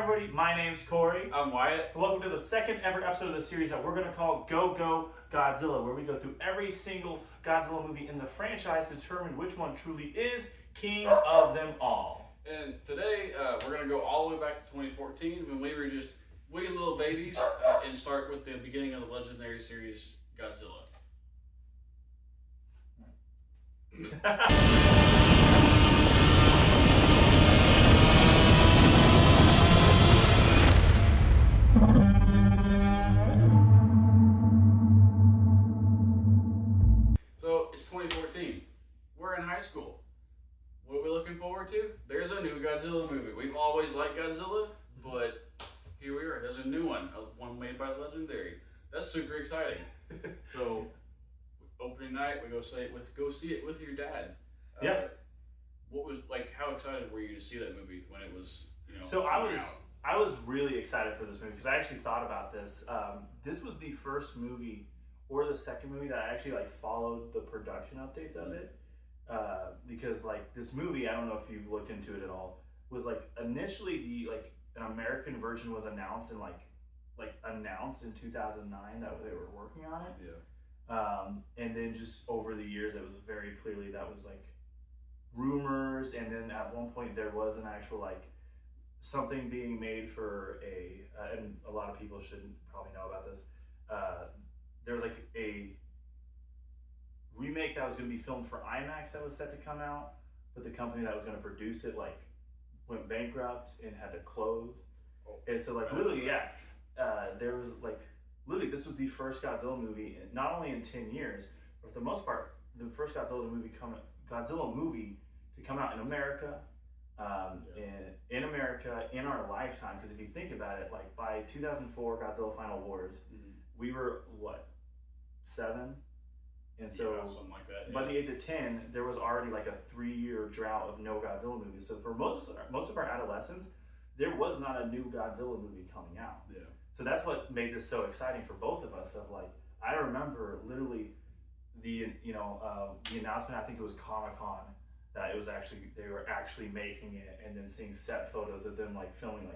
everybody? My name's Corey. I'm Wyatt. Welcome to the second ever episode of the series that we're going to call Go-Go-Godzilla, where we go through every single Godzilla movie in the franchise to determine which one truly is king of them all. And today we're going to go all the way back to 2014 when we were just wee little babies and start with the beginning of the legendary series Godzilla. So it's 2014. We're in high school. What are we looking forward to? There's a new Godzilla movie. We've always liked Godzilla, but here we are. There's a new one made by Legendary. That's super exciting. So opening night, we go see it with your dad. Yeah. What was like? How excited were you to see that movie when it was? So I was really excited for this movie because I actually thought about this. This was the first movie or the second movie that I actually followed the production updates of it. Because this movie, I don't know if you've looked into it at all, was initially an American version was announced in 2009 that they were working on it. Yeah. And then just over the years, it was very clearly that was rumors, and then at one point there was an actual something being made for and a lot of people should probably know about this. There was a remake that was going to be filmed for IMAX that was set to come out, but the company that was going to produce it went bankrupt and had to close. And so literally, there was literally this was the first Godzilla movie, not only in 10 years, but for the most part, the first Godzilla movie to come out in America. In America in our lifetime, because if you think about it, by 2004 Godzilla Final Wars, we were what, 7? And so something like that. By the age of 10, there was already a 3-year drought of no Godzilla movies. So for most of our adolescence, there was not a new Godzilla movie coming out. Yeah. So that's what made this so exciting for both of us. I remember literally the announcement. I think it was Comic-Con, that they were actually making it, and then seeing set photos of them filming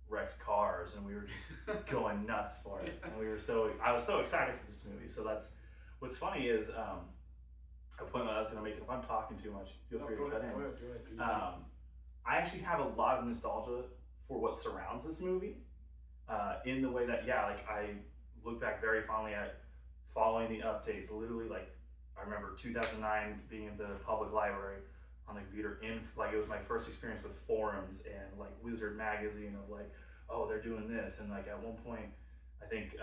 wrecked cars, and we were just going nuts for it. And I was so excited for this movie. So that's what's funny is a point that I was going to make. If I'm talking too much, feel free to cut in. Go ahead. I actually have a lot of nostalgia for what surrounds this movie, in the way that I look back very fondly at following the updates. Literally, I remember 2009 being in the public library on the computer. It was my first experience with forums and Wizard magazine of oh, they're doing this, and at one point, I think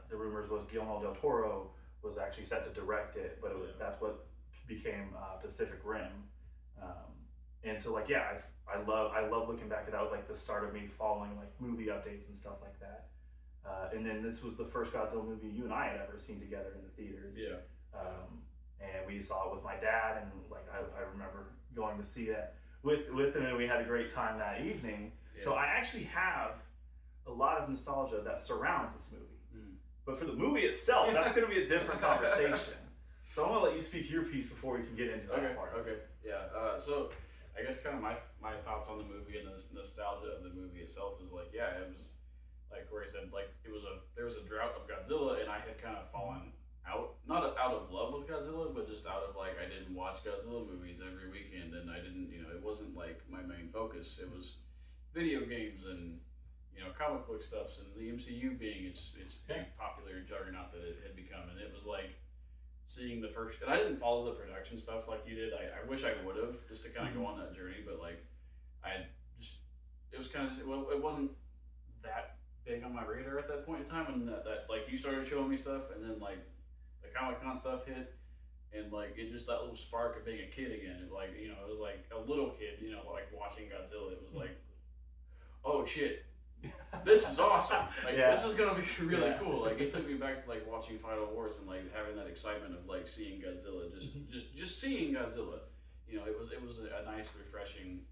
the rumors was Guillermo del Toro was actually set to direct it, but that's what became Pacific Rim. And so I love looking back at that. It was the start of me following movie updates and stuff like that. And then this was the first Godzilla movie you and I had ever seen together in the theaters. Yeah. And we saw it with my dad, and I remember going to see it with him, and we had a great time that evening. Yeah. So I actually have a lot of nostalgia that surrounds this movie. But for the movie itself, that's going to be a different conversation. So I'm going to let you speak your piece before we can get into that part. Okay. Yeah. So I guess kind of my thoughts on the movie and the nostalgia of the movie itself is it was like Corey said, there was a drought of Godzilla, and I had kind of fallen out, not out of love with Godzilla, but just out of I didn't watch Godzilla movies every weekend, and I didn't, it wasn't my main focus. It was video games and comic book stuff, and the MCU being its big popular juggernaut that it had become. And it was seeing the first, and I didn't follow the production stuff like you did. I wish I would have, just to kind of go on that journey, but it was kind of, it wasn't that big on my radar at that point in time, and that you started showing me stuff, and then the Comic-Con stuff hit, and it just, that little spark of being a kid again. It it was a little kid, watching Godzilla. It was oh shit, this is awesome. This is gonna be really cool. It took me back to watching Final Wars and having that excitement of seeing Godzilla, just seeing Godzilla. It was a nice, refreshing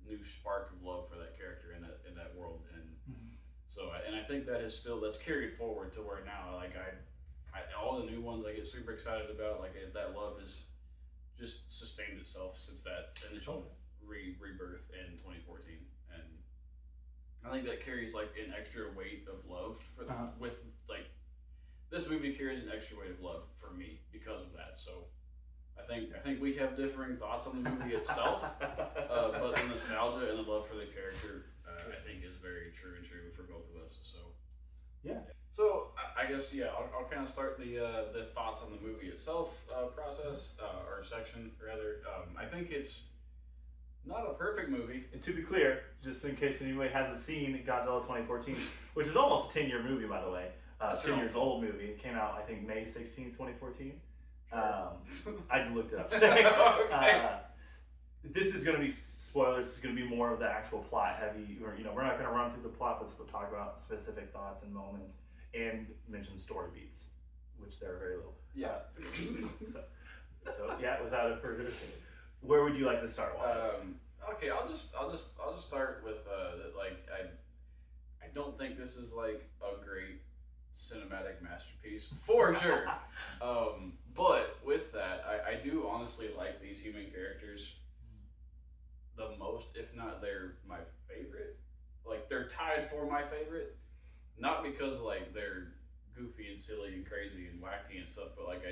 new spark of love for that character in that world. And so I think that's carried forward to where now all the new ones I get super excited about. That love has just sustained itself since that initial rebirth in 2014. And I think that carries like an extra weight of love for Uh-huh. with like this movie carries an extra weight of love for me because of that. So I think we have differing thoughts on the movie itself, but the nostalgia and the love for the character I think is very true and true for both of us. So Yeah. so I guess yeah, I'll kind of start the thoughts on the movie itself process or section rather. I think it's not a perfect movie. And to be clear, just in case anybody hasn't seen Godzilla 2014, which is almost a 10-year movie, by the way, 10 years old movie. It came out, I think, May 16, 2014. I looked it up today. Okay. This is going to be spoilers. This is going to be more of the actual plot heavy. Or, we're not going to run through the plot, but we'll talk about specific thoughts and moments and mention story beats, which there are very little. Yeah. So yeah, without a further ado, where would you like to start? Okay, I'll just start with that. Like I don't think this is like a great cinematic masterpiece for sure. But with that, I do honestly like these human characters the most, if not they're my favorite. Like they're tied for my favorite, not because like they're goofy and silly and crazy and wacky and stuff, but like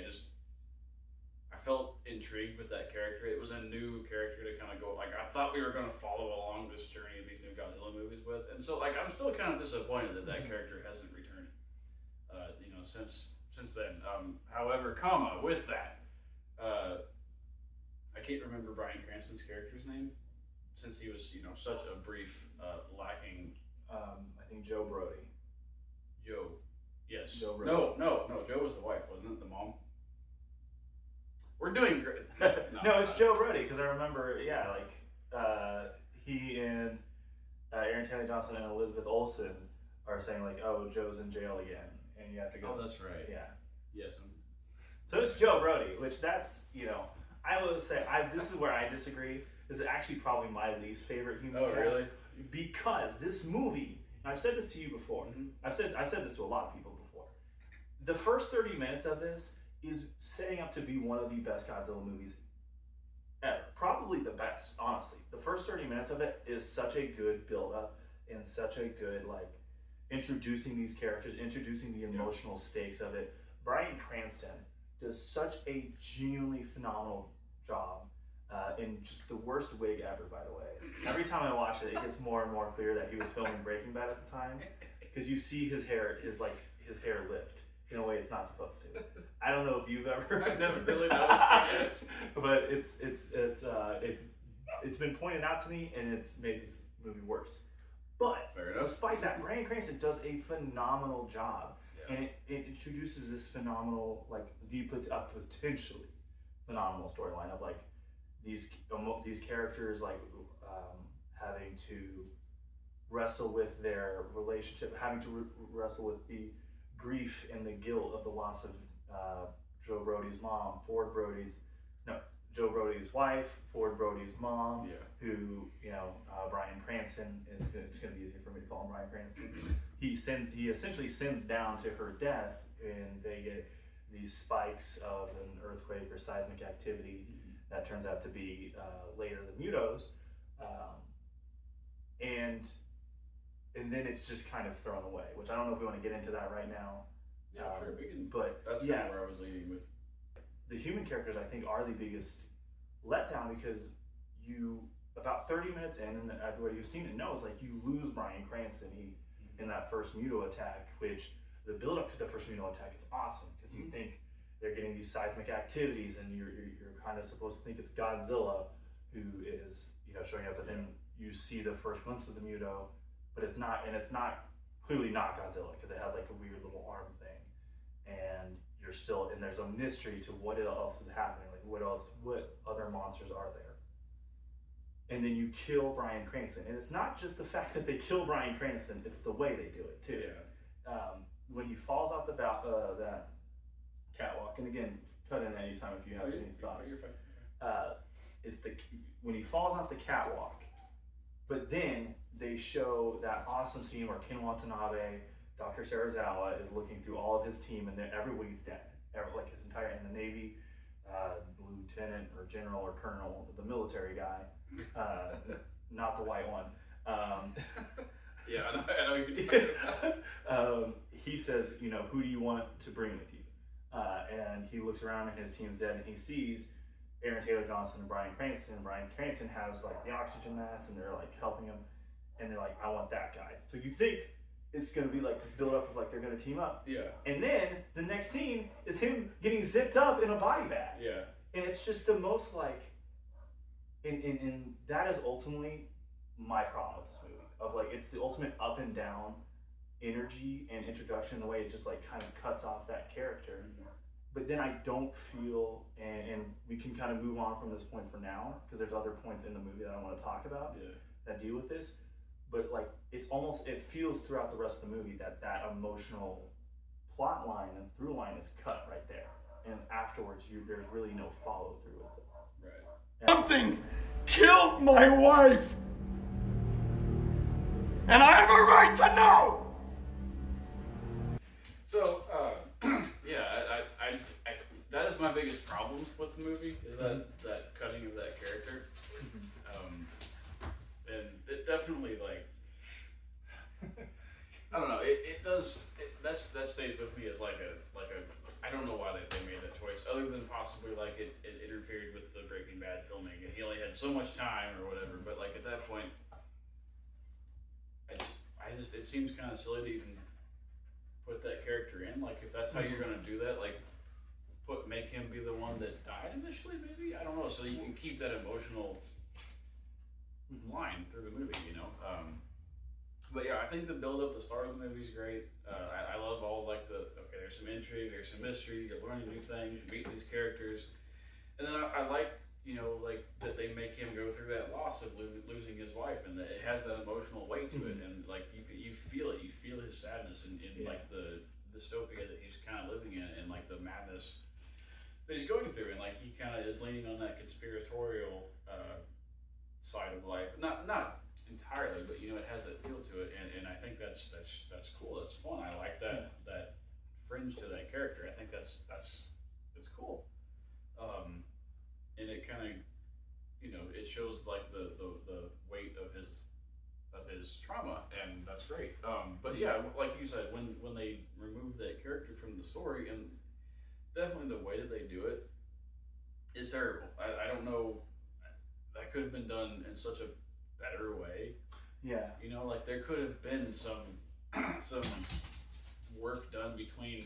I felt intrigued with that character. It was a new character to kind of go, like, I thought we were going to follow along this journey of these new Godzilla movies with. And so, like, I'm still kind of disappointed that that character hasn't returned, since then. However, with that, I can't remember Bryan Cranston's character's name since he was, such a brief, lacking. I think Joe Brody. Joe. Yes. Joe Brody. No. Joe was the wife, wasn't it? The mom? We're doing great. No, it's Joe Brody, because I remember, he and Aaron Taylor Johnson and Elizabeth Olsen are saying, like, oh, Joe's in jail again, and you have to go. Oh, that's right. Yeah. Yes. So it's Joe Brody, which that's, I will say, this is where I disagree. This is actually probably my least favorite human character. Really? Because this movie, and I've said this to you before, I've said this to a lot of people before, the first 30 minutes of this is setting up to be one of the best Godzilla movies ever. Probably the best, honestly. The first 30 minutes of it is such a good build-up and such a good, introducing these characters, introducing the emotional stakes of it. Bryan Cranston does such a genuinely phenomenal job in just the worst wig ever, by the way. Every time I watch it, it gets more and more clear that he was filming Breaking Bad at the time, because you see his hair lift in a way it's not supposed to. I don't know if you've ever. I've never really noticed. But it's been pointed out to me, and it's made this movie worse. But Fair enough. despite that, Bryan Cranston does a phenomenal job, Yeah. and it introduces this phenomenal, potentially phenomenal storyline of these characters having to wrestle with their relationship, having to wrestle with the grief and the guilt of the loss of Joe Brody's mom, Joe Brody's wife, Ford Brody's mom, who, Bryan Cranston it's going to be easier for me to call him Bryan Cranston. He essentially sends down to her death, and they get these spikes of an earthquake or seismic activity that turns out to be later the Mutos, and then it's just kind of thrown away, which I don't know if we want to get into that right now. Yeah, sure, we can. But that's kind of where I was leading with. The human characters, I think, are the biggest letdown, because about 30 minutes in, and everybody who's seen it knows, you lose Bryan Cranston in that first Muto attack, which the build up to the first Muto attack is awesome, because you think they're getting these seismic activities, and you're kind of supposed to think it's Godzilla who is showing up, but then you see the first glimpse of the Muto, but it's not, and it's not clearly not Godzilla, because it has a weird little arm thing, and you're still, and there's a mystery to what else is happening, what other monsters are there, and then you kill Bryan Cranston, and it's not just the fact that they kill Bryan Cranston, it's the way they do it too. Yeah. When he falls off that catwalk, and again, cut in anytime if you have any thoughts. You're fine. It's when he falls off the catwalk, but then they show that awesome scene where Ken Watanabe, Dr. Sarazawa, is looking through all of his team, and everybody's dead. His entire, in the Navy, lieutenant or general or colonel, the military guy, not the white one. Yeah, I know you're talking about. He says, you know, who do you want to bring with you? And he looks around and his team's dead, and he sees Aaron Taylor Johnson and Bryan Cranston. And Bryan Cranston has like the oxygen mask, and they're like helping him, and they're like, I want that guy. So you think it's gonna be like this build up of like they're gonna team up. Yeah. And then the next scene is him getting zipped up in a body bag. Yeah. And it's just the most like, and that is ultimately my problem with this movie. Of like, it's the ultimate up and down energy and introduction, the way it just like kind of cuts off that character. Mm-hmm. But then I don't feel, and we can kind of move on from this point for now, because there's other points in the movie that I want to talk about that deal with this. But like, it's almost, it feels throughout the rest of the movie that that emotional plot line and through line is cut right there. And afterwards, there's really no follow through with it. Right. Something killed my wife. And I have a right to know. So, yeah, I that is my biggest problem with the movie, is that cutting of that character. And it definitely, like, I don't know, that stays with me as like a I don't know why they made that choice, other than possibly like it interfered with the Breaking Bad filming, and he only had so much time or whatever. But like at that point, I just it seems kind of silly to even put that character in. Like, if that's how you're gonna do that, like make him be the one that died initially, maybe, I don't know, so you can keep that emotional line through the movie, you know. But yeah, I think the build up, the start of the movie is great. I love all like there's some intrigue, there's some mystery, you're learning new things, you're meeting these characters, and then I like, you know, like that they make him go through that loss of losing his wife, and that it has that emotional weight to it, and like you feel it, you feel his sadness and like the dystopia that he's kind of living in, and like the madness that he's going through, and like he kind of is leaning on that conspiratorial side of life, not entirely, but you know, it has that feel to it, and I think that's cool. That's fun. I like that fringe to that character. I think that's cool. And it kind of, you know, it shows like the weight of his trauma, and that's great. But yeah, like you said, when they remove that character from the story, and definitely the way that they do it is terrible. I don't know. That could have been done in such a better way. Yeah. You know, like there could have been some work done between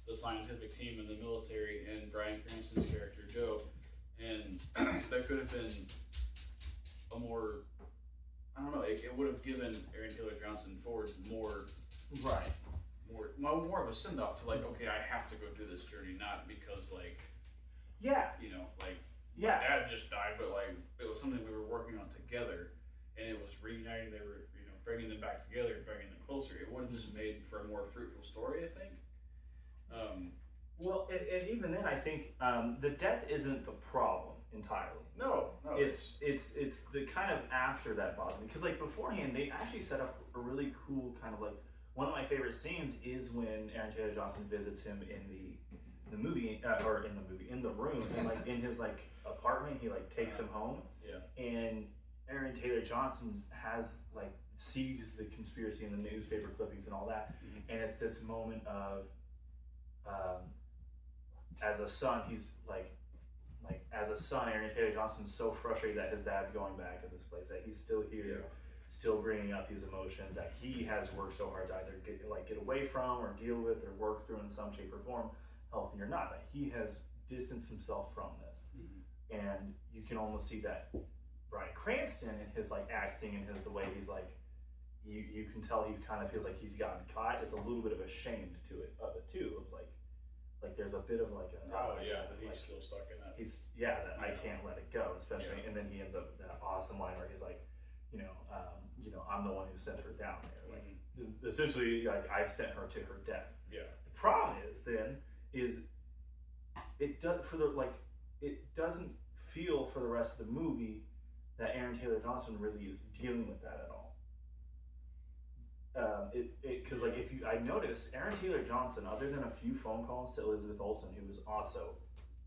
the scientific team and the military and Bryan Cranston's character Joe, and there could have been a more, I don't know, it would have given Aaron Taylor Johnson Ford more of a send off to like, okay, I have to go do this journey, not because like, you know, like my dad just died, but like it was something we were working on together, and it was reuniting. They were, you know, bringing them back together, bringing them closer. It would have just made for a more fruitful story, I think. Well, and even then, I think the death isn't the problem entirely. No, it's the kind of after that bothers me, because like beforehand they actually set up a really cool kind of like, one of my favorite scenes is when Aaron Taylor Johnson visits him in the movie, or in the room, and like in his like apartment, he like takes him home. Yeah. And Aaron Taylor Johnson sees the conspiracy in the newspaper clippings and all that, and it's this moment of, as a son, he's like as a son, Aaron Taylor Johnson's so frustrated that his dad's going back to this place, that he's still here, still bringing up these emotions that he has worked so hard to either get away from or deal with or work through in some shape or form, healthy or not, that he has distanced himself from this. And you can almost see that Bryan Cranston in his like acting and the way he's like, you can tell he kind of feels like he's gotten caught. It's a little bit of ashamed of it too, of like there's a bit of like a he's still stuck in that. That I can't let it go, especially, and then he ends up with that awesome line where he's like, I'm the one who sent her down there, like essentially, like I sent her to her death. Yeah. The problem is it doesn't feel for the rest of the movie that Aaron Taylor Johnson really is dealing with that at all. Because like I noticed Aaron Taylor Johnson, other than a few phone calls to Elizabeth Olsen, who was also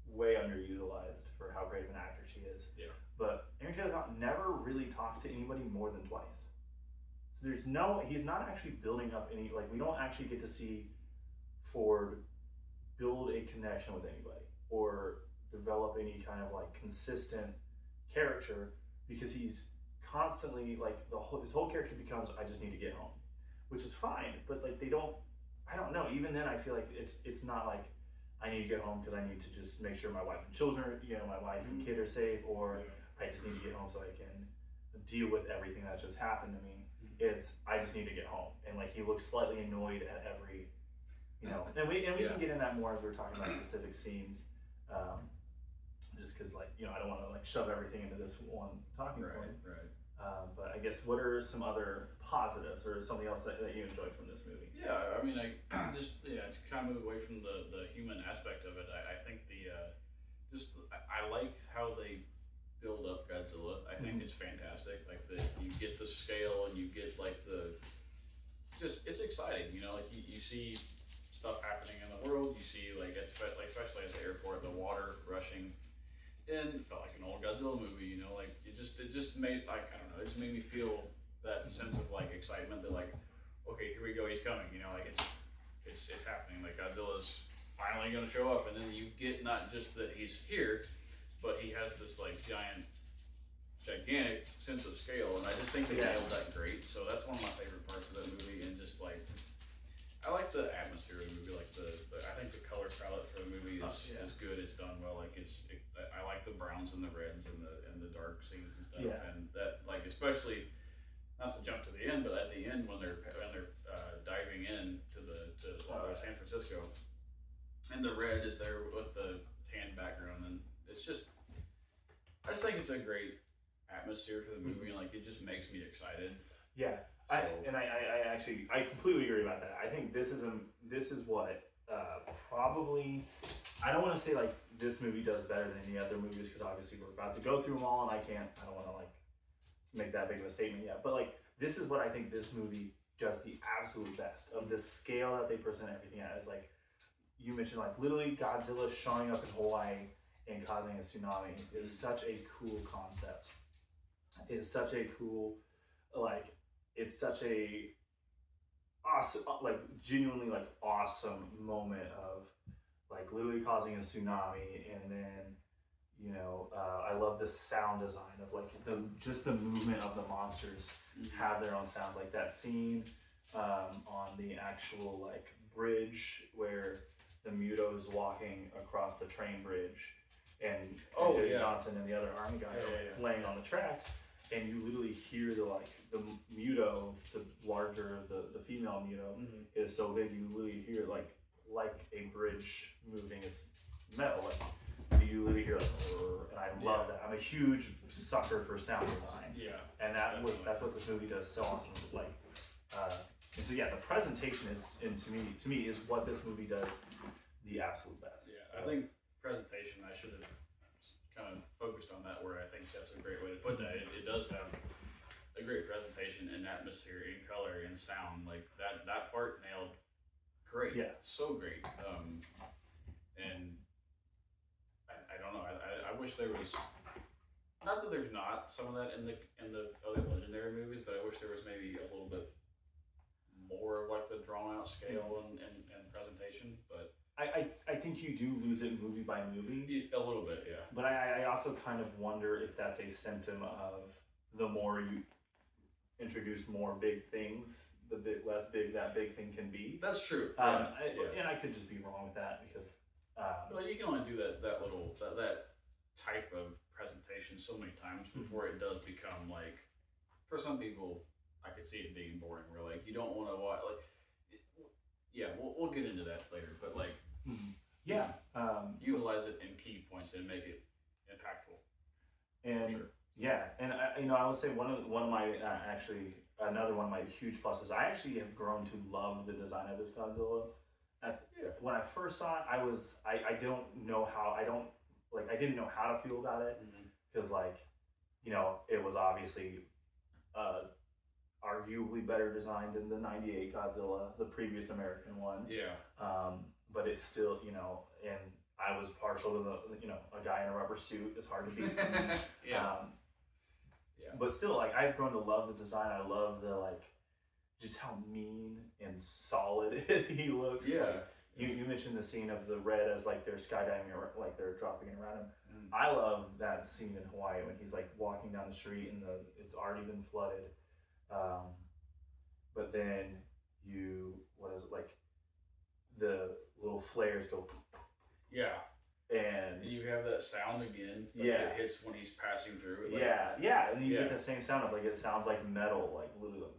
way underutilized for how great of an actor she is. Yeah. But Aaron Taylor Johnson never really talks to anybody more than twice. So he's not actually building up any, like, we don't actually get to see Ford build a connection with anybody or develop any kind of like consistent character, because he's constantly like his whole character becomes, I just need to get home, which is fine, but like I don't know, even then I feel like it's not like I need to get home because I need to just make sure my wife and children, my wife and kid are safe, or I just need to get home so I can deal with everything that just happened to me. It's, I just need to get home, and like he looks slightly annoyed at every, and we can get in that more as we're talking about specific scenes, just because like I don't want to like shove everything into this one talking point. Right. But I guess, what are some other positives or something else that you enjoyed from this movie? Yeah, I mean, to kind of move away from the human aspect of it, I think I like how they build up Godzilla. I think it's fantastic. Like you get the scale and you get like it's exciting. Like you see stuff happening in the world. You see especially at the airport, the water rushing. And it felt like an old Godzilla movie, like it just made, like, I don't know, it just made me feel that sense of like excitement that like, okay, here we go, he's coming, like it's happening, like Godzilla's finally gonna show up, and then you get not just that he's here, but he has this like gigantic sense of scale, and I just think they nailed that great. So that's one of my favorite parts of that movie, and just like, I like the atmosphere of the movie, like I think the color palette for the movie is good. It's done well. Like I like the browns and the reds and the dark scenes and stuff. Yeah. And that, like, especially, not to jump to the end, but at the end when they're diving in to San Francisco, and the red is there with the tan background, and it's just, I just think it's a great atmosphere for the movie, and like it just makes me excited. Yeah. So, I completely agree about that. I think this is what probably, I don't want to say like this movie does better than any other movies, because obviously we're about to go through them all, and I don't want to like make that big of a statement yet, but like this is what I think this movie does the absolute best, of the scale that they present everything at. Is like you mentioned, like literally Godzilla showing up in Hawaii and causing a tsunami is such a cool concept. It's such a cool, like, it's such a awesome, like genuinely like awesome moment of like literally causing a tsunami, and then I love the sound design of like the movement of the monsters have their own sounds, like that scene on the actual like bridge where the Muto is walking across the train bridge, and Johnson and the other army guy are laying on the tracks. And you literally hear the Muto, the larger, the female Muto is so big, you literally hear like a bridge moving its metal, like you literally hear like, and I love that. I'm a huge sucker for sound design. Yeah. And that's what this movie does so awesome. Like, and so yeah, the presentation is, and to me is what this movie does the absolute best. Yeah, I think presentation, I should have kind of focused on that, where I think that's a great way to put that. It does have a great presentation and atmosphere and color and sound. Like that part nailed great. Yeah. So great. And I don't know. I wish there was, not that there's not some of that in the other legendary movies, but I wish there was maybe a little bit more of like the drawn out scale and presentation. But I think you do lose it movie by movie. A little bit, yeah. But I also kind of wonder if that's a symptom of the more you introduce more big things, the bit less big that big thing can be. That's true. And I could just be wrong with that, because well, you can only do that type of presentation so many times before it does become like, for some people, I could see it being boring. Where like you don't want to watch like. Yeah, we'll get into that later, but like, utilize it in key points and make it impactful. And and I would say one of my another one of my huge pluses, I actually have grown to love the design of this Godzilla. When I first saw it, I didn't know how to feel about it, because it was obviously arguably better designed than the '98 Godzilla, the previous American one. Yeah. But it's still, and I was partial to a guy in a rubber suit. It's hard to beat. Yeah. But still, like, I've grown to love the design. I love the just how mean and solid he looks. Yeah. Like, you mentioned the scene of the red as like they're skydiving or like they're dropping it around him. Mm. I love that scene in Hawaii when he's like walking down the street and it's already been flooded. But then what is it, like the little flares go. Yeah. And you have that sound again. Like yeah. It hits when he's passing through. Like, yeah. And then you get the same sound of like, it sounds like metal, like literally like.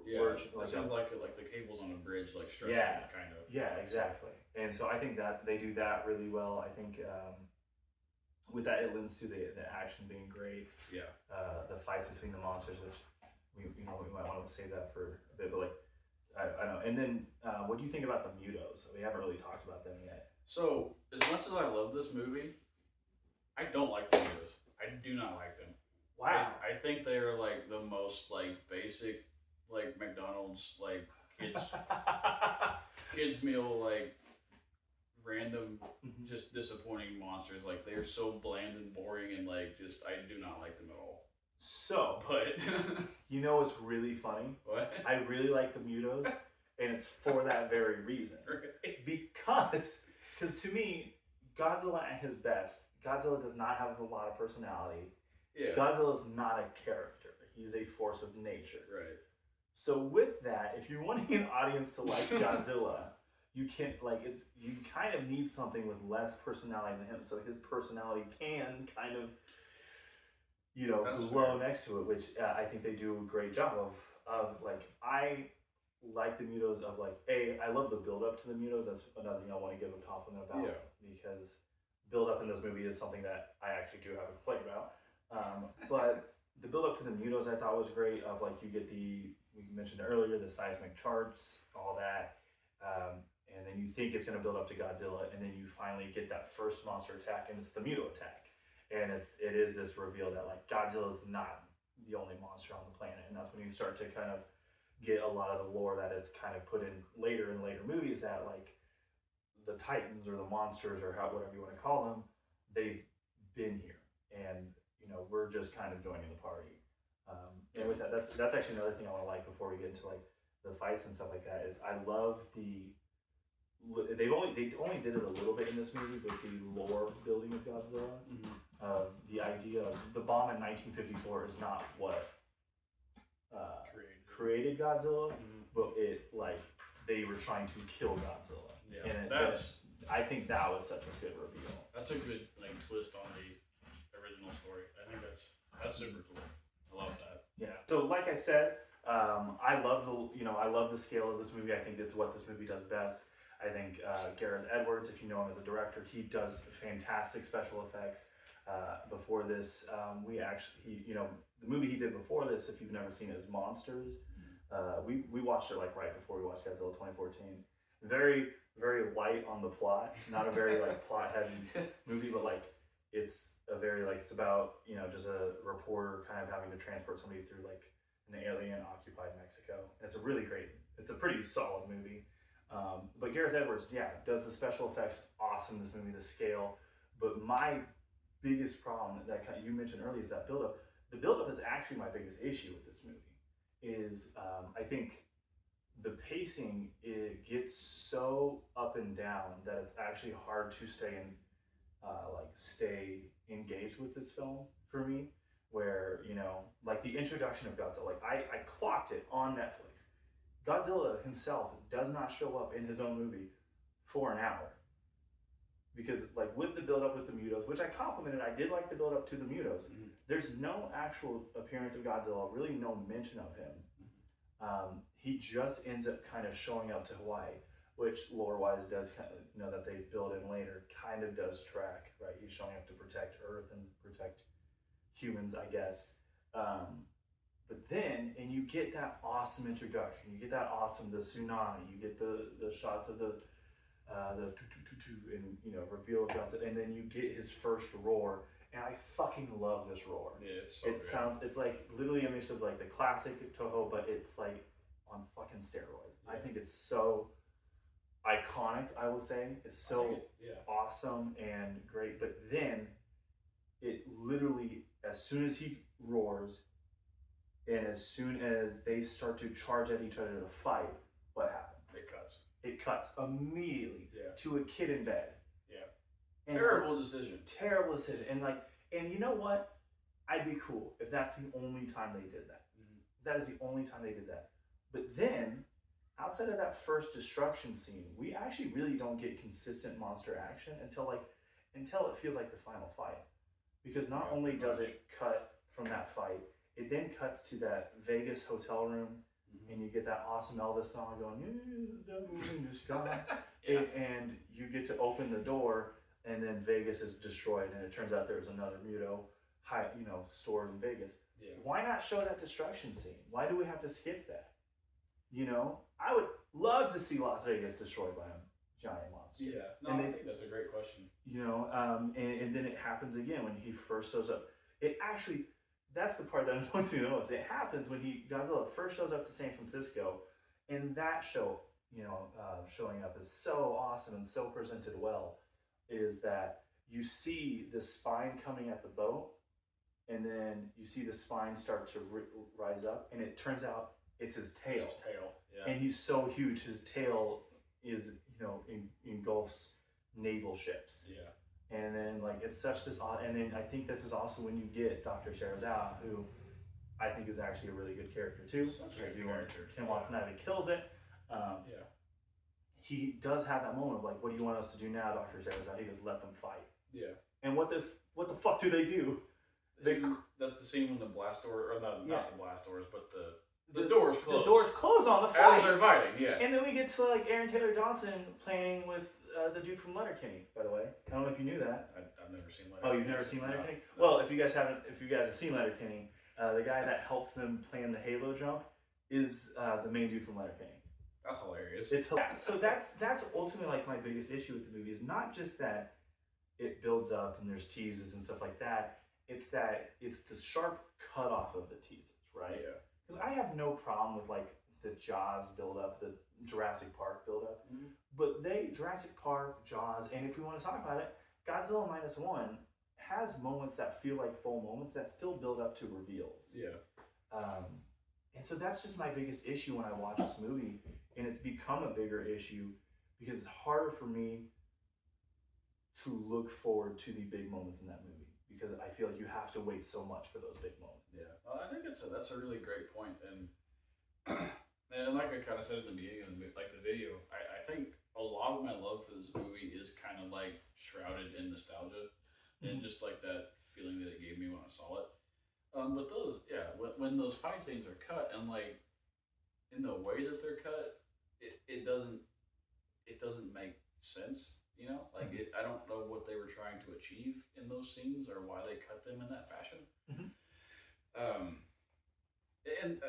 Yeah, it sounds like the cables on a bridge, like stressing kind of. Yeah, exactly. And so I think that they do that really well. I think with that, it lends to the action being great. Yeah. The fights between the monsters, which we might want to save that for a bit, but like I don't know. And then what do you think about the Mutos? We haven't really talked about them yet. So as much as I love this movie, I don't like the Mutos. I do not like them. Wow. I think they are like the most like basic, like McDonald's, like kids meal, like random, just disappointing monsters. Like they're so bland and boring, and like just I do not like them at all. So, but you know what's really funny? What? I really like the Mutos, and it's for that very reason. Right. Because to me, Godzilla at his best, Godzilla does not have a lot of personality. Yeah. Godzilla is not a character. He's a force of nature. Right. So with that, if you're wanting an audience to like Godzilla, you kind of need something with less personality than him, so his personality can kind of, glow next to it, which I think they do a great job of like, I like the Mutos of like, I love the build up to the Mutos. That's another thing I want to give a compliment about, because build up in this movie is something that I actually do have a complaint about. But the build up to the Mutos I thought was great. Of like, you get we mentioned earlier, the seismic charts, all that, and then you think it's going to build up to Godzilla, and then you finally get that first monster attack, and it's the Muto attack, and it is this reveal that like Godzilla is not the only monster on the planet, and that's when you start to kind of get a lot of the lore that is kind of put in later movies, that like the Titans or the monsters or whatever you want to call them, they've been here, and we're just kind of joining the party. And with that, that's actually another thing I want to like before we get into like the fights and stuff like that, is I love they only did it a little bit in this movie, but the lore building of Godzilla, the idea of the bomb in 1954 is not what created Godzilla, but they were trying to kill Godzilla. Yeah, and I think that was such a good reveal. That's a good twist on the original story. I think that's super cool. I love that. Yeah. So like I said, I love the scale of this movie. I think it's what this movie does best. I think Gareth Edwards, if you know him as a director, he does fantastic special effects. Before this, the movie he did before this, if you've never seen it, is Monsters. We watched it like right before we watched Godzilla 2014. Very, very light on the plot. Not a very plot heavy movie, but it's a very it's about just a reporter kind of having to transport somebody through an alien occupied Mexico. And it's a pretty solid movie. But Gareth Edwards, does the special effects awesome in this movie, the scale. But my biggest problem that you mentioned earlier is that buildup. The buildup is actually my biggest issue with this movie. I think the pacing, it gets so up and down that it's actually hard to stay engaged with this film for me. Where the introduction of Godzilla, I clocked it on Netflix. Godzilla himself does not show up in his own movie for an hour. Because with the build-up with the Mutos, which I complimented, I did like the build-up to the Mutos. There's no actual appearance of Godzilla, really no mention of him. He just ends up kind of showing up to Hawaii, which lore-wise does that they build in later, kind of does track, right? He's showing up to protect Earth and protect humans, I guess. But then, and you get that awesome introduction, you get that the tsunami, you get the shots of the and reveal of Godzilla, and then you get his first roar, and I fucking love this roar. Yeah, it's so good. It's literally a mix of the classic Toho, but it's on fucking steroids. I think it's so iconic, I would say. It's so awesome and great, but then it literally, as soon as he roars, and as soon as they start to charge at each other to fight, what happens? It cuts. It cuts immediately Yeah. to a kid in bed. Yeah. And Terrible decision. Terrible decision. And you know what? I'd be cool if that's the only time they did that. Mm-hmm. That is the only time they did that. But then, outside of that first destruction scene, we actually really don't get consistent monster action until it feels like the final fight. Because not only does it cut from that fight, it then cuts to that Vegas hotel room, and you get that awesome Elvis song going, "The devil's in the sky," and you get to open the door, and then Vegas is destroyed, and it turns out there's another stored in Vegas. Yeah. Why not show that destruction scene? Why do we have to skip that? I would love to see Las Vegas destroyed by a giant monster. Yeah, no, I think that's a great question. And then it happens again when he first shows up. It actually, that's the part that annoys me the most. It happens when Godzilla first shows up to San Francisco, and that show, showing up is so awesome and so presented well, is that you see the spine coming at the boat, and then you see the spine start to rise up, and it turns out it's his tail. Yeah. And he's so huge, his tail is, engulfs naval ships. Yeah. And then it's such this odd, and then I think this is also when you get Dr. Shirazawa, who I think is actually a really good character too. Such a good character. Ken Watanabe kills it. He does have that moment of what do you want us to do now, Dr. Shirazawa? He goes, let them fight. Yeah. And what the fuck do they do? That's the scene when the blast door, or not the blast doors, but the doors close. The doors close on the fight. As they're fighting, yeah. And then we get to Aaron Taylor Johnson playing with the dude from Letterkenny, by the way. I don't know if you knew that. I've never seen Letterkenny. Oh, you've never seen Letterkenny? No. Well, if you guys have seen Letterkenny, the guy that helps them plan the Halo jump is the main dude from Letterkenny. That's hilarious. It's hilarious. So that's ultimately my biggest issue with the movie is not just that it builds up and there's teases and stuff like that. It's that it's the sharp cutoff of the teases, right? Yeah. Because I have no problem with the Jaws build up, the Jurassic Park build up, but Jurassic Park, Jaws, and if we want to talk about it, Godzilla Minus One has moments that feel like full moments that still build up to reveals. Yeah. And so that's just my biggest issue when I watch this movie, and it's become a bigger issue because it's harder for me to look forward to the big moments in that movie because I feel like you have to wait so much for those big moments. Yeah, well, I think that's a really great point, and like I kind of said at the beginning of the video, I think a lot of my love for this movie is kind of shrouded in nostalgia, and just that feeling that it gave me when I saw it. But when those fight scenes are cut and in the way that they're cut, it doesn't make sense. I don't know what they were trying to achieve in those scenes or why they cut them in that fashion. And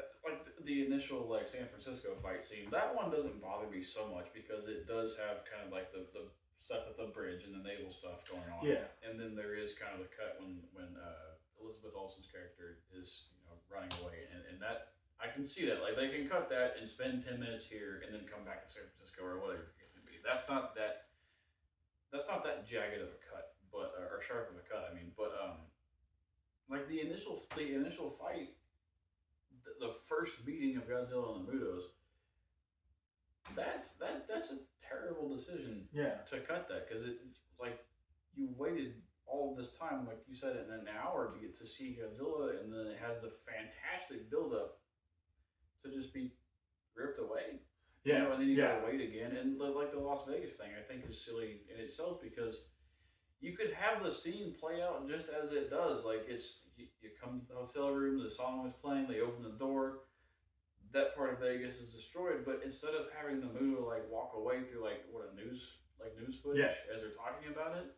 the initial San Francisco fight scene, that one doesn't bother me so much because it does have kind of the stuff at the bridge and the naval stuff going on. Yeah. And then there is kind of the cut when Elizabeth Olsen's character is running away, and that I can see that they can cut that and spend 10 minutes here and then come back to San Francisco or whatever it may be. That's not that jagged of a cut, but or sharp of a cut. I mean, but the initial fight, the first meeting of Godzilla and the Mutos, that's a terrible decision. Yeah. To cut that because it you waited all of this time, like you said, in an hour to get to see Godzilla, and then it has the fantastic buildup to just be ripped away. Yeah. And then you gotta wait again, and the Las Vegas thing, I think is silly in itself because you could have the scene play out just as it does. You come to the hotel room, the song was playing, they open the door, that part of Vegas is destroyed. But instead of having the Muto walk away through news footage as they're talking about it,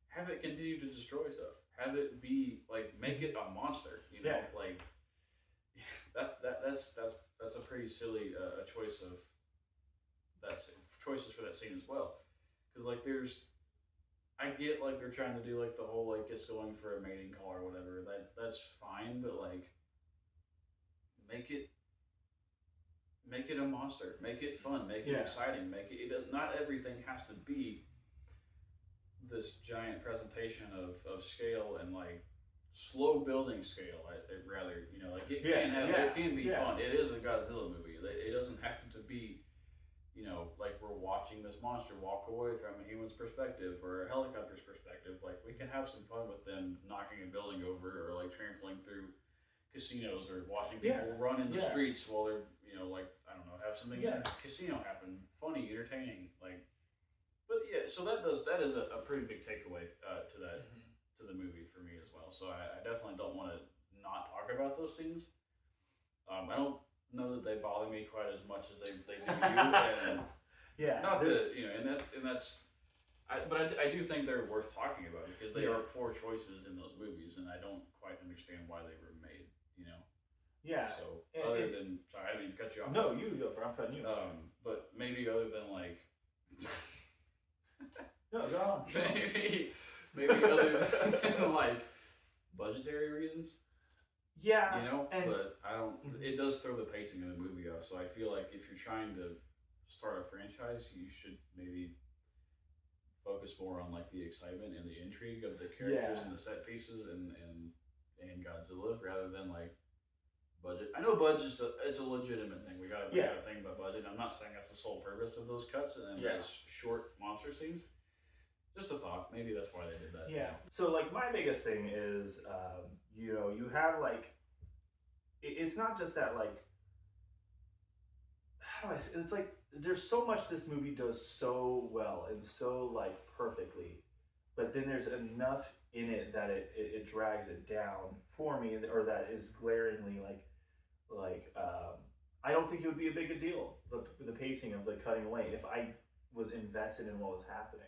have it continue to destroy stuff. Have it be make it a monster. That's a pretty silly choice of choices for that scene as well. Because I get they're trying to do the whole it's going for a mating call or whatever. That's fine, but make it a monster. Make it fun. Make it exciting. Make it. Not everything has to be this giant presentation of scale and slow building scale. I'd rather, you know, like it Yeah, can have, yeah, it can be yeah. fun. It is a Godzilla movie. It doesn't have to be, you know, like we're watching this monster walk away from a human's perspective or a helicopter's perspective. Like we can have some fun with them knocking a building over or like trampling through casinos or watching people Yeah, run in the yeah. streets while they're, you know, like I don't know, have something in Yeah. a casino happen, funny, entertaining, like. But yeah, so that is a pretty big takeaway to that to the movie for me as well. So I definitely don't want to not talk about those scenes. I don't know that they bother me quite as much as they do you, and Yeah. not to, you know, and that's. But I do think they're worth talking about because they Yeah. are poor choices in those movies, and I don't quite understand why they were made. You know. Yeah. So And other than, sorry, I didn't cut you off. No, you go, bro. I'm cutting you. But maybe other than like. No, go on. Maybe other than like budgetary reasons. Yeah. You know, and but I don't. It does throw the pacing of the movie off. So I feel like if you're trying to start a franchise, you should maybe focus more on like the excitement and the intrigue of the characters and the set pieces and Godzilla rather than like budget. I know budget's it's a legitimate thing. We gotta think about budget. I'm not saying that's the sole purpose of those cuts and those short monster scenes. Just a thought. Maybe that's why they did that. Yeah. So like my biggest thing is, you know, you have like, it's not just that like, how do I say? It's like there's so much this movie does so well and so like perfectly, but then there's enough in it that it drags it down for me, or that is glaringly like I don't think it would be a big a deal, the pacing of the cutting away, if I was invested in what was happening.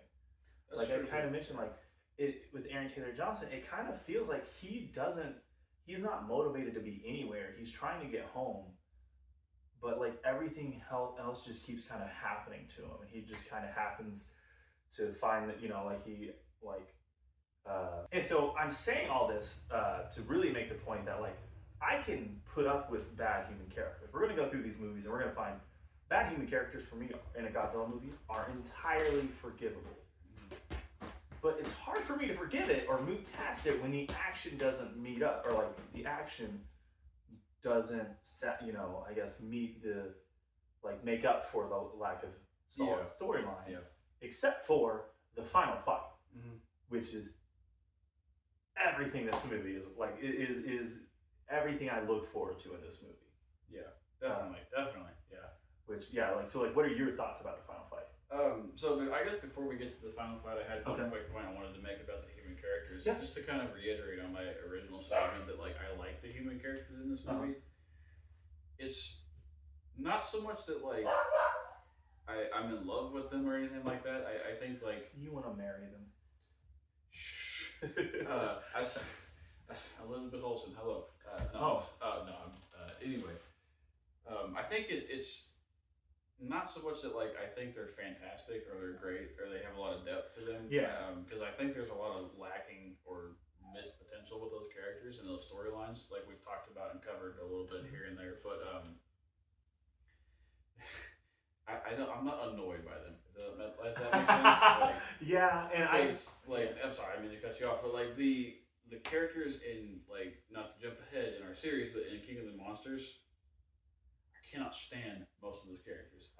That's like true. I kind of mentioned, like it with Aaron Taylor Johnson, it kind of feels like he's not motivated to be anywhere. He's trying to get home, but like everything else just keeps kind of happening to him, and he just kind of happens to find that, you know, like he like. And so I'm saying all this to really make the point that like I can put up with bad human characters. We're gonna go through these movies and we're gonna find bad human characters for me in a Godzilla movie are entirely forgivable. But it's hard for me to forgive it or move past it when the action doesn't meet up, or like the action doesn't you know, I guess meet the, like make up for the lack of solid storyline. Except for the final fight, which is everything this movie is like. It is everything I look forward to in this movie. Yeah, definitely. Yeah. Which like so like what are your thoughts about the final fight? So I guess before we get to the final fight, I had one quick point I wanted to make about the human characters. Yeah. Just to kind of reiterate on my original statement that like I like the human characters in this movie. It's not so much that like I'm in love with them or anything like that. I think like You want to marry them? Elizabeth Olsen, hello. Anyway, I think it's not so much that like I think they're fantastic or they're great or they have a lot of depth to them. Because I think there's a lot of lacking or missed potential with those characters and those storylines, like we've talked about and covered a little bit here and there. But I'm not annoyed by them. Does that make sense? Like, yeah, and I'm sorry, I mean to cut you off, but like the characters in, like, not to jump ahead in our series, but in King of the Monsters, I cannot stand most of those characters.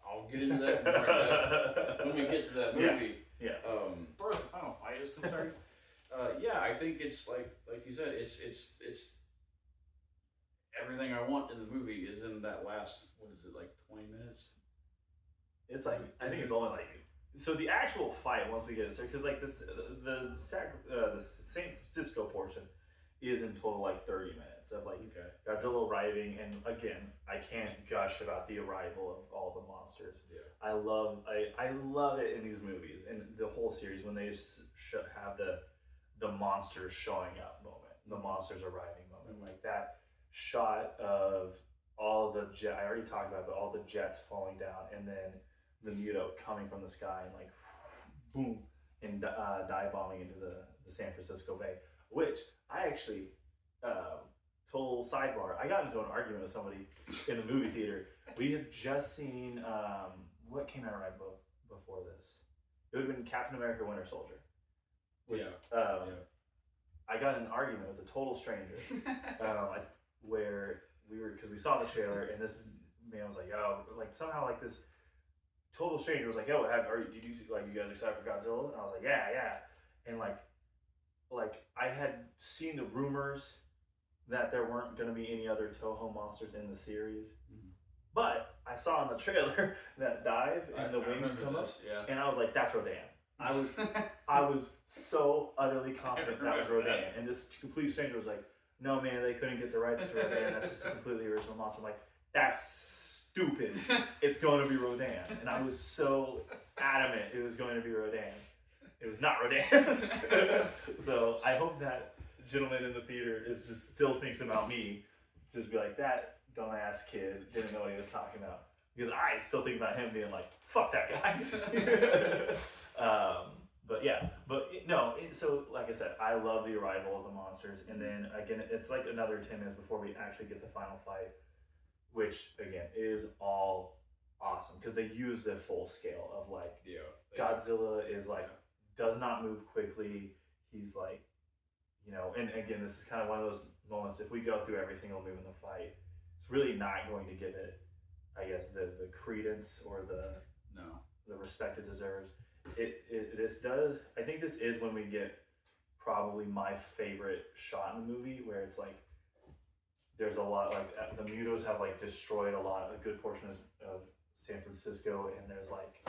I'll get into that more in depth when we get to that movie. Yeah. As far as the final fight is concerned, I think it's like you said, it's everything I want in the movie is in that last, what is it, like 20 minutes? It's like, I think it's only like, so the actual fight, once we get it started, because like the San Francisco portion is in total like 30 minutes of like Godzilla arriving, and again, I can't gush about the arrival of all the monsters. Yeah. I love it in these movies and the whole series when they have the monsters showing up moment, the monsters arriving moment, like that shot of all the I already talked about, but all the jets falling down, and then the Muto coming from the sky and like boom and dive bombing into the San Francisco Bay, which I actually total sidebar, I got into an argument with somebody in the movie theater. We had just seen what came out right before this. It would have been Captain America: Winter Soldier. Which, I got in an argument with a total stranger, where because we saw the trailer, and this man was like, "Yo," like somehow like this total stranger was like, "Yo, did you like you guys excited for Godzilla?" And I was like, "Yeah, yeah," and like I had seen the rumors that there weren't going to be any other Toho monsters in the series. But I saw in the trailer that dive and the wings come up, and I was like, "That's Rodan." I was so utterly confident that was Rodan, and this complete stranger was like, "No, man, they couldn't get the rights to Rodan. That's just a completely original monster." I'm like, "That's stupid. It's going to be Rodan," and I was so adamant it was going to be Rodan. It was not Rodan. So I hope that gentleman in the theater still thinks about me, just be like, "That dumbass kid didn't know what he was talking about," because I still think about him being like, "Fuck that guy." But yeah, so like I said, I love the arrival of the monsters, and then again, it's like another 10 minutes before we actually get the final fight, which again is all awesome because they use the full scale of like Godzilla is like does not move quickly. He's like, and again, this is kind of one of those moments. If we go through every single move in the fight, it's really not going to give it, I guess, the credence or the respect it deserves. This does. I think this is when we get probably my favorite shot in the movie, where it's like there's a lot like the Mutos have like destroyed a good portion of San Francisco, and there's like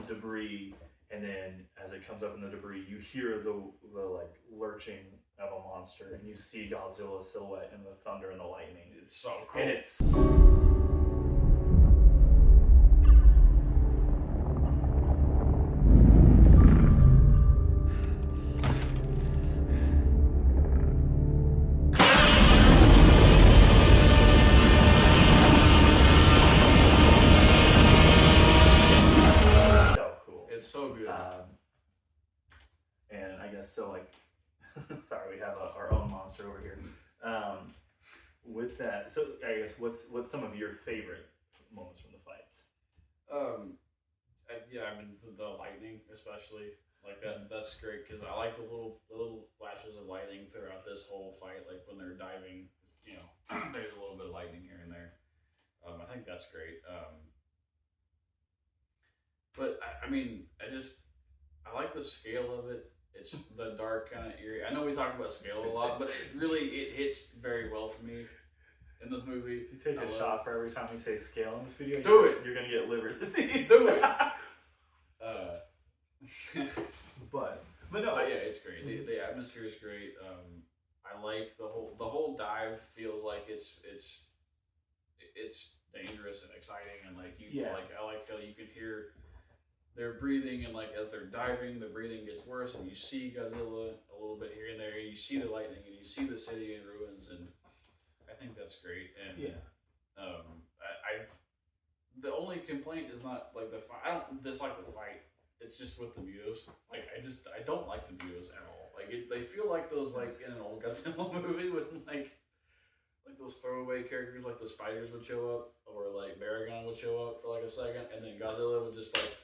debris, and then as it comes up in the debris, you hear the like lurching of a monster, and you see Godzilla's silhouette and the thunder and the lightning. It's so cool. And it's and I guess so like sorry, we have our own monster over here. With that, so I guess what's some of your favorite moments from the fights? I mean the lightning especially, like that's great because I like the little flashes of lightning throughout this whole fight, like when they're diving, there's a little bit of lightning here and there. I think that's great. But I mean, I like the scale of it. It's the dark kind of eerie. I know we talk about scale a lot, but it hits very well for me in this movie. If you take a shot for every time we say scale in this video, you're gonna get liver disease. Do it. But no. But yeah, it's great. The atmosphere is great. I like the whole dive feels like it's dangerous and exciting, and like I like how you can hear they're breathing, and like as they're diving, the breathing gets worse, and you see Godzilla a little bit here and there, and you see the lightning, and you see the city in ruins, and I think that's great. And the only complaint is not like the fight. I don't dislike the fight. It's just with the Mutos. Like I don't like the Mutos at all. Like they feel like those like in an old Godzilla movie with like those throwaway characters, like the spiders would show up, or like Baragon would show up for like a second, and then Godzilla would just like.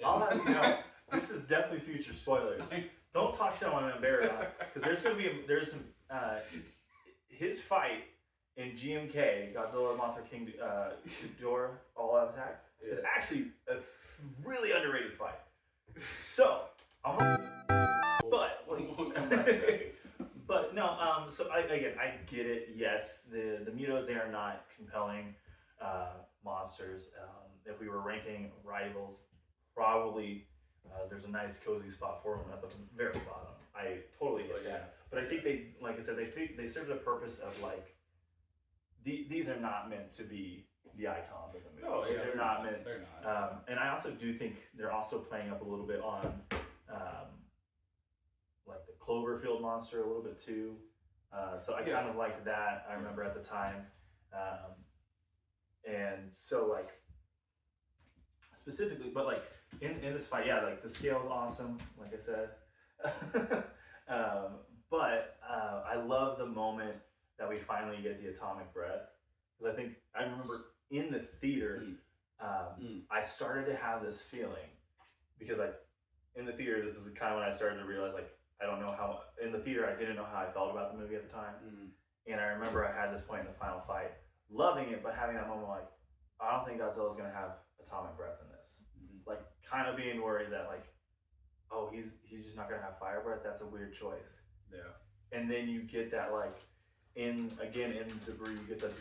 I'll have you know, this is definitely future spoilers. Don't talk shit on Baragon, because there's some his fight in GMK, Godzilla Mothra King Ghidorah All Out Attack, is actually a really underrated fight. So but no, so I get it. Yes, the Mutos, they are not compelling monsters. If we were ranking rivals, probably there's a nice cozy spot for them at the very bottom. I totally get that. But I think they, like I said, they serve the purpose of like these are not meant to be the icons of the movie. Oh yeah, they're not meant. They're not. And I also do think they're also playing up a little bit on like the Cloverfield monster a little bit too. So I kind of liked that. I remember at the time, and so like specifically, but like in this fight, like the scale is awesome, like I said. But I love the moment that we finally get the atomic breath, because I remember in the theater, I started to have this feeling, because like in the theater, this is kind of when I started to realize like I don't know how in the theater I didn't know how I felt about the movie at the time, and I remember I had this point in the final fight, loving it, but having that moment like, I don't think Godzilla's gonna have atomic breath in this. Like, kind of being worried that like, oh, he's just not gonna have fire breath. That's a weird choice. Yeah. And then you get that like, in debris, you get the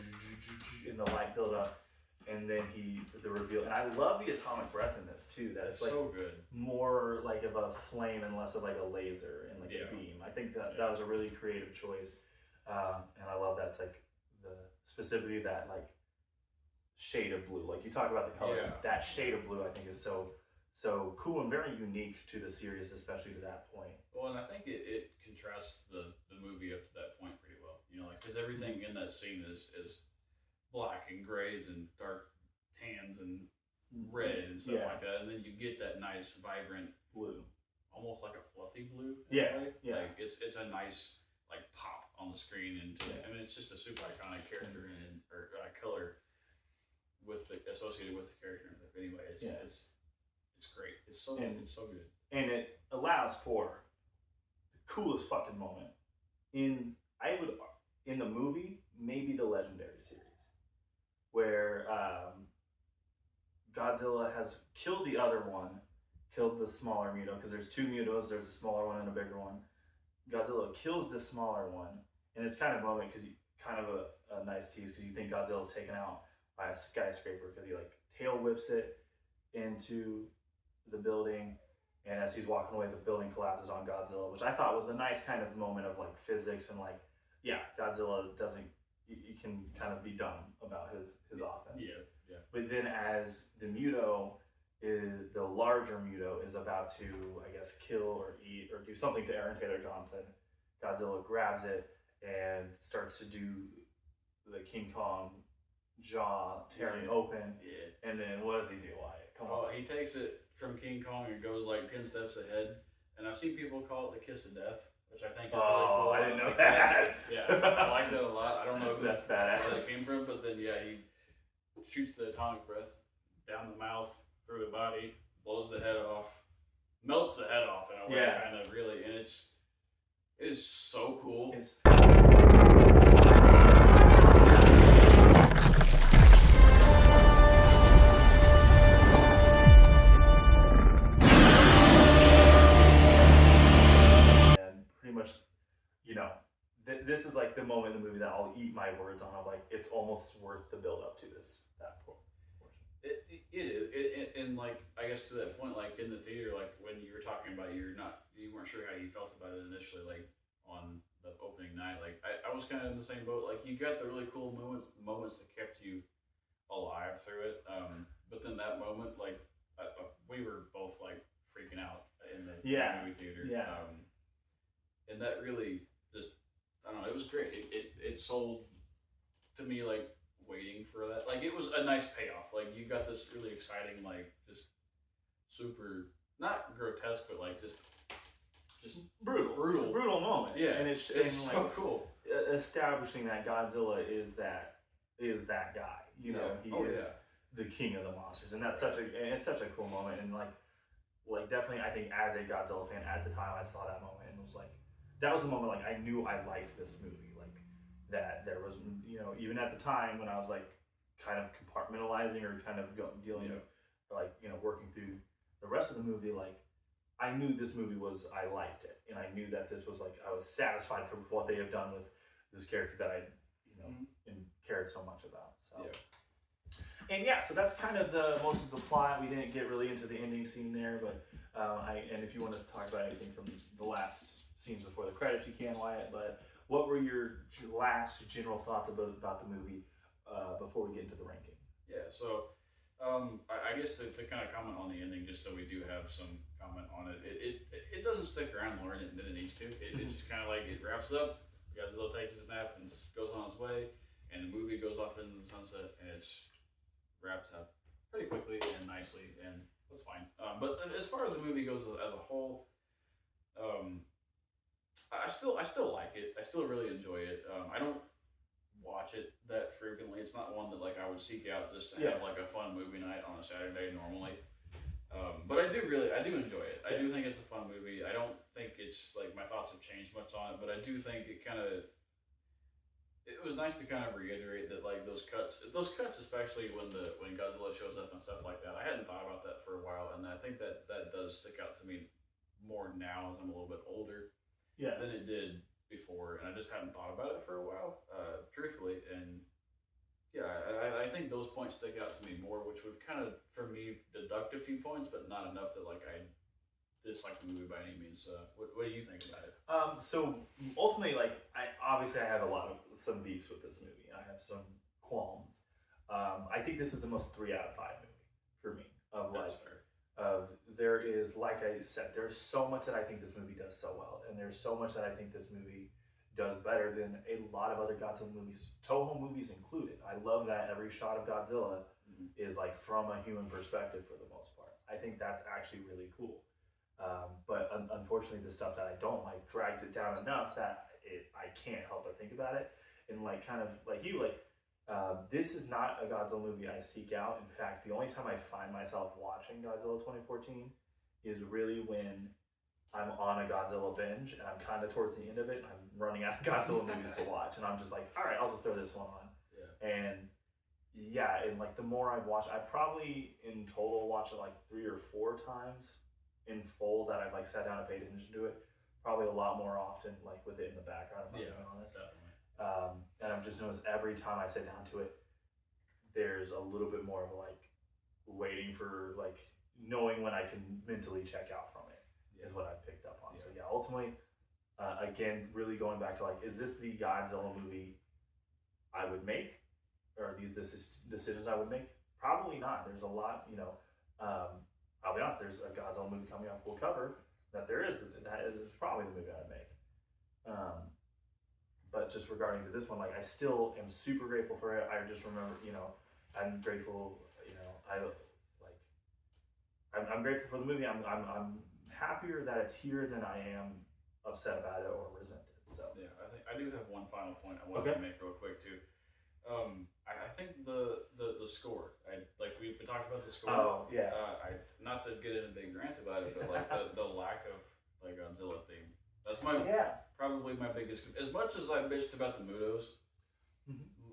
in the light build up, and then the reveal. And I love the atomic breath in this too. That it's like so good. More like of a flame and less of like a laser and like a beam. I think that was a really creative choice, and I love that's like specifically that like shade of blue. Like you talk about the colors, that shade of blue I think is so cool and very unique to the series, especially to that point. Well, and I think it contrasts the movie up to that point pretty well. You know, like because everything in that scene is black and grays and dark tans and red and stuff like that, and then you get that nice vibrant blue, almost like a fluffy blue. Yeah. Like it's a nice like pop on the screen, and I mean it's just a super iconic character and or color associated with the character. Anyway, it's great. It's so good. And it allows for the coolest fucking moment in the movie, maybe the Legendary series, where Godzilla has killed the other one, killed the smaller Muto, because there's two Mutos, there's a smaller one and a bigger one. Godzilla kills the smaller one, and it's kind of a moment because kind of a nice tease because you think Godzilla's taken out by a skyscraper because he like tail whips it into the building, and as he's walking away, the building collapses on Godzilla, which I thought was a nice kind of moment of like physics and like, yeah, Godzilla he can kind of be dumb about his offense. Yeah. But then as the larger Muto is about to, I guess, kill or eat or do something to Aaron Taylor Johnson, Godzilla grabs it and starts to do the King Kong jaw tearing open. Yeah. And then what does he do, Wyatt? Come on. He takes it from King Kong and goes like 10 steps ahead. And I've seen people call it the kiss of death, which I think is really cool. I didn't know that. Yeah, I like that a lot. I don't know that's badass. Where that came from, but then he shoots the atomic breath down the mouth, through the body, blows the head off, melts the head off in a way, kind of really, and it is so cool. This is like the moment in the movie that I'll eat my words on. Of like, it's almost worth the build up to that portion. It is, and like I guess to that point, like in the theater, like when you were talking about you weren't sure how you felt about it initially, like on the opening night. Like I was kind of in the same boat. Like you got the really cool moments that kept you alive through it. But then that moment, like we were both like freaking out in the movie theater. Yeah. And that really just, I don't know, it was great. It sold to me like waiting for that. Like it was a nice payoff. Like you got this really exciting, like just super, not grotesque, but like just brutal moment. Yeah, and it's so like, cool. Establishing that Godzilla is that guy. He is the king of the monsters, and that's such a cool moment. And like definitely, I think as a Godzilla fan at the time, I saw that moment and was like, that was the moment like I knew I liked this movie. Like that there was, even at the time when I was like kind of compartmentalizing or kind of dealing with like, working through the rest of the movie, like I knew this movie I liked it, and I knew that this was like, I was satisfied for what they have done with this character that I, and cared so much about. So. Yeah. And so that's kind of most of the plot. We didn't get really into the ending scene there, but and if you want to talk about anything from the last scenes before the credits, you can, Wyatt. But what were your last general thoughts about the movie before we get into the ranking? Yeah, so I guess to kind of comment on the ending, just so we do have some comment on it. It doesn't stick around longer than it needs to. It just kind of like it wraps up. Godzilla takes his nap and goes on his way, and the movie goes off into the sunset, and it's wrapped up pretty quickly and nicely, and that's fine. But as far as the movie goes as a whole, I still like it. I still really enjoy it. I don't watch it that frequently. It's not one that like I would seek out just to have like a fun movie night on a Saturday normally. But I do enjoy it. I do think it's a fun movie. I don't think it's like my thoughts have changed much on it, but I do think it was nice to kind of reiterate that like those cuts especially when Godzilla shows up and stuff like that. I hadn't thought about that for a while, and I think that does stick out to me more now as I'm a little bit older than it did before, and I just hadn't thought about it for a while, truthfully. And yeah, I think those points stick out to me more, which would kind of for me deduct a few points, but not enough that like I dislike the movie by any means. What do you think about it? So ultimately, like, I have some beefs with this movie. I have some qualms. I think this is the most 3 out of 5 movie for me. That's fair. There is, like I said, there's so much that I think this movie does so well, and there's so much that I think this movie does better than a lot of other Godzilla movies, Toho movies included. I love that every shot of Godzilla is like from a human perspective for the most part. I think that's actually really cool. But unfortunately, the stuff that I don't like drags it down enough that I can't help but think about it. And like kind of like you, like this is not a Godzilla movie I seek out. In fact, the only time I find myself watching Godzilla 2014 is really when I'm on a Godzilla binge and I'm kind of towards the end of it. And I'm running out of Godzilla movies to watch, and I'm just like, all right, I'll just throw this one on. Yeah. And yeah, and like the more I've watched, I've probably in total watched it like 3 or 4 times in full that I've like sat down and paid attention to it. Probably a lot more often, like with it in the background, if I'm being honest. Definitely. And I've just noticed every time I sit down to it, there's a little bit more of like waiting for like knowing when I can mentally check out from it is what I've picked up on. So yeah, ultimately, again, really going back to like, is this the Godzilla movie I would make, or are these decisions I would make? Probably not. There's a lot, you know. I'll be honest, there's a Godzilla movie coming up we'll cover that is probably the movie I'd make. But just regarding to this one, like I still am super grateful for it. I just remember, you know, I'm grateful, you know, I'm grateful for the movie. I'm happier that it's here than I am upset about it or resented. So yeah, I think I do have one final point I wanted to make real quick too. I think the score. We talked about the score. Oh yeah. Not to get in a big rant about it, but like the lack of like Godzilla theme. That's probably my biggest. As much as I bitched about the Mutos,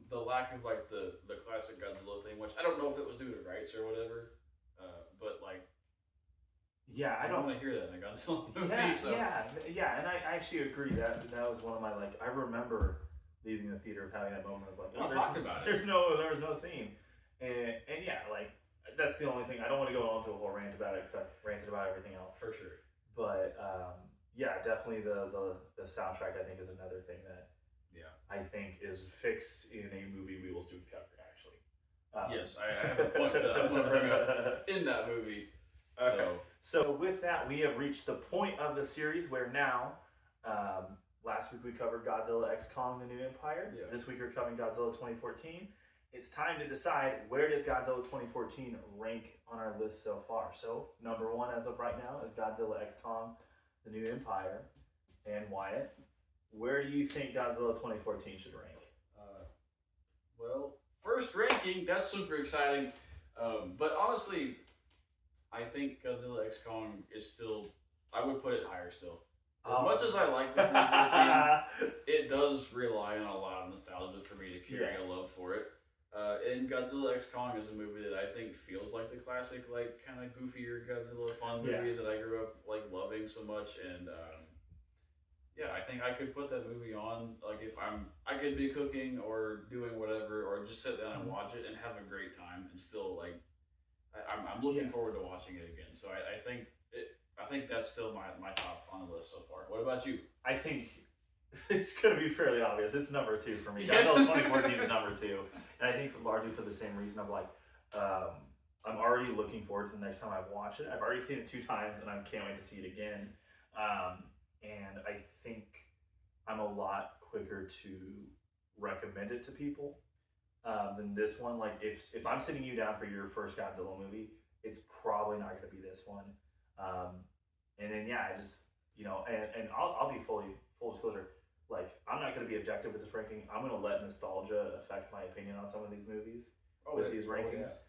the lack of like the classic Godzilla theme, which I don't know if it was due to rights or whatever, but like. Yeah, I don't want to hear that in a Godzilla movie. Yeah, and I actually agree that was one of my like. I remember leaving the theater of having that moment of like, there was no theme, and yeah, like that's the only thing. I don't want to go on to a whole rant about it because I've ranted about everything else for sure. But yeah, definitely the soundtrack I think is another thing that I think is fixed in a movie we will soon cover. Actually, yes, I have a point that I'm going to bring up in that movie. Okay. So with that, we have reached the point of the series where now. Last week we covered Godzilla X Kong: The New Empire. Yeah. This week we're covering Godzilla 2014. It's time to decide where does Godzilla 2014 rank on our list so far. So number 1 as of right now is Godzilla X Kong: The New Empire. And Wyatt, where do you think Godzilla 2014 should rank? Well, first ranking, that's super exciting. But honestly, I think Godzilla X Kong is still, I would put it higher still. As much as I like the 2014, it does rely on a lot of nostalgia for me to carry a love for it. And Godzilla X Kong is a movie that I think feels like the classic, like kind of goofier Godzilla fun movies that I grew up like loving so much. And I think I could put that movie on, like if I could be cooking or doing whatever, or just sit down and watch it and have a great time, and still like I'm looking forward to watching it again. So I think that's still my top on the list so far. What about you? I think it's going to be fairly obvious. It's number 2 for me. Godzilla 2014 is number 2. And I think largely for the same reason of like, I'm already looking forward to the next time I watch it. I've already seen it 2 times and I can't wait to see it again. And I think I'm a lot quicker to recommend it to people than this one. Like if I'm sitting you down for your first Godzilla movie, it's probably not going to be this one. And then I just, you know, and I'll be full disclosure, like I'm not going to be objective with this ranking. I'm going to let nostalgia affect my opinion on some of these movies with these rankings.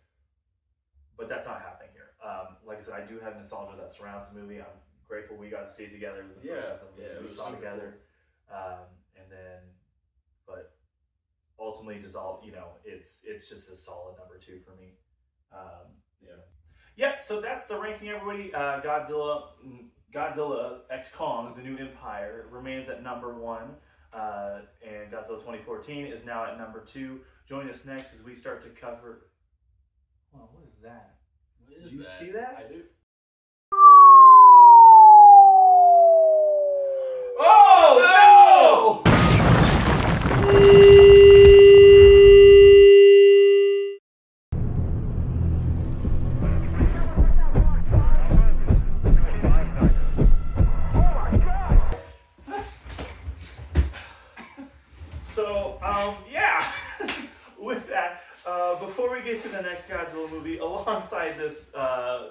But that's not happening here. like I said, I do have nostalgia that surrounds the movie. I'm grateful we got to see it together. It was the first Godzilla movie we saw together. And then, but ultimately, just all it's just a solid number 2 for me. Yeah. So that's the ranking, everybody. Godzilla X Kong, the New Empire, remains at number 1. And Godzilla 2014 is now at number 2. Join us next as we start to cover. Well, what is that? What is Did you that? see that? I do. Oh no! So, yeah. With that, before we get to the next Godzilla movie, alongside this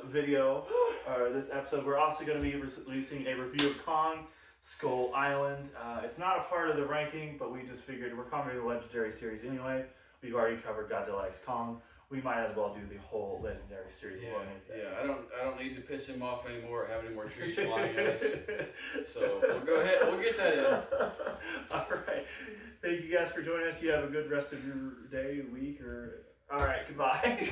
video or this episode, we're also going to be releasing a review of Kong Skull Island. It's not a part of the ranking, but we just figured we're covering the Legendary series anyway. We've already covered Godzilla x Kong. We might as well do the whole Legendary series. Yeah. I don't need to piss him off anymore or have any more trees flying at us. So we'll go ahead. We'll get that in. All right. Thank you guys for joining us. You have a good rest of your day, week, or all right. Goodbye.